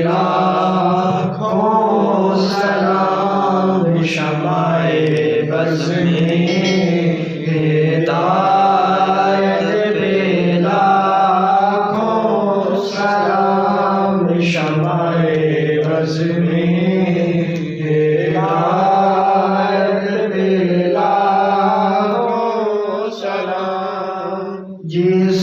لاکھوں سلام شمع بز میں ہدایت پہ لاکھوں سلام شمع بز میں ہدایت پہ لاکھوں سلام جس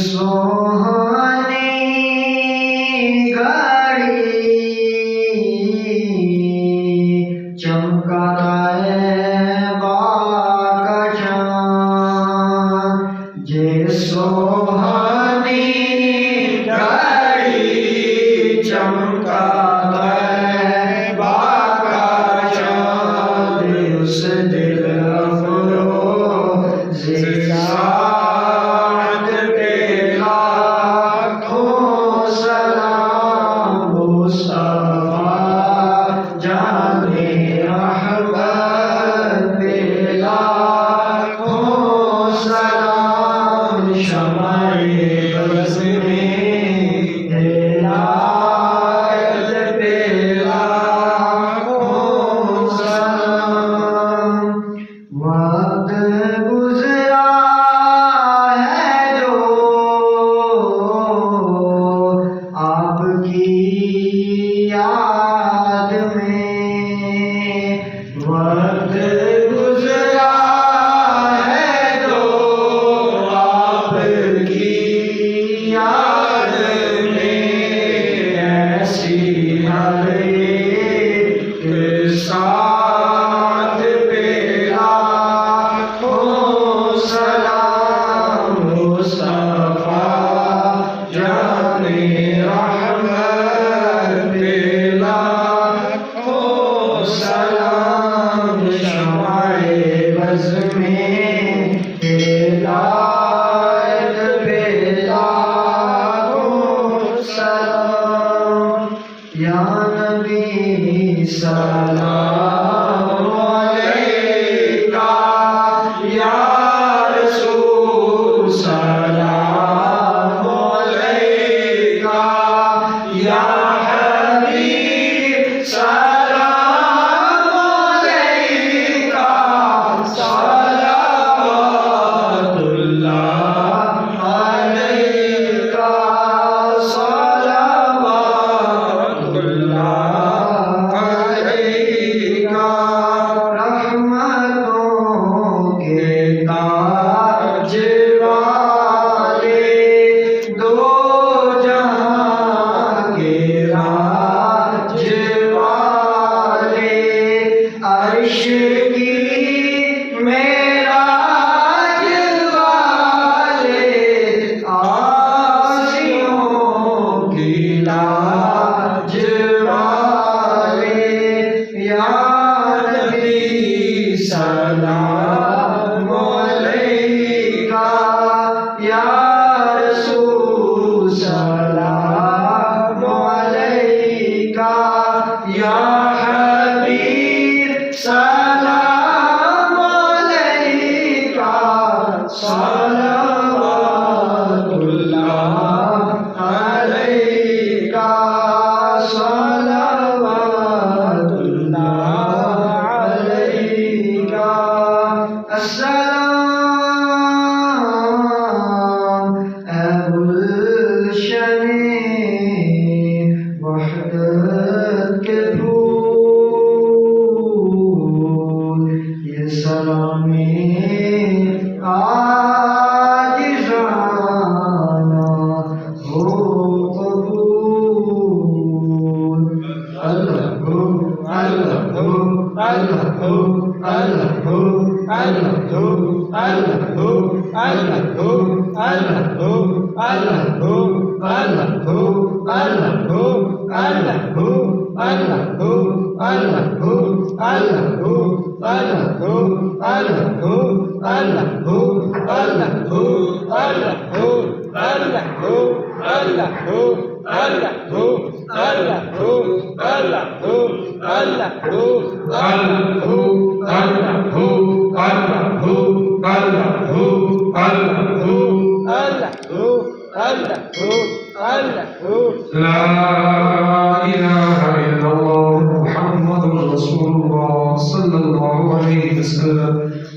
لا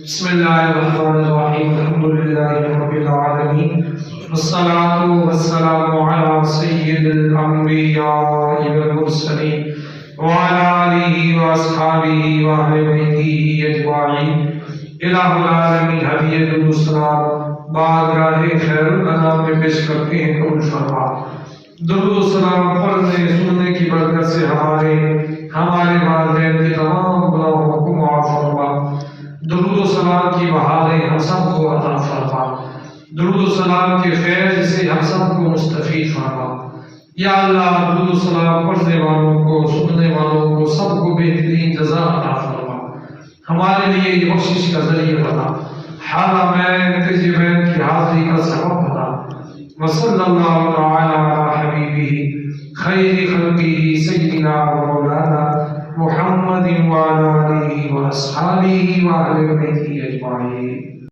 بسم اللہ الرحمن الرحیم الحمد للہ رب العالمین والصلاة والسلام علی سید الانبیاء والمرسلین وعلى آلہ واصحابہ واہل بیتہ اجمعین الہ العالمین ہدیہ درود و سلام بارگاہ خیر الانام میں پیش کرتے ہیں قبول فرما۔ درود و سلام پڑھنے سننے کی برکت سے ہمارے والدین کے تمام گناہوں کو معاف فرما۔ درود و سلام کی بہاریں ہم سب کو عطا فرما۔ درود و سلام کے فیض سے ہم سب کو مستفید فرما۔ یا اللہ درود و سلام پڑھنے والوں کو سننے والوں کو سب کو بہترین جزا عطا فرما۔ ہمارے لیے یہ بخشش کا ذریعہ بنا، حالہ میں تجربین کی حاضری کا سبب بنا۔ وصلی اللہ تعالی علی حبیبہ خیر خلقہ سیدنا و مولانا محمد وعلی آلہ واصحابہ واہل بیتہ اجمعین۔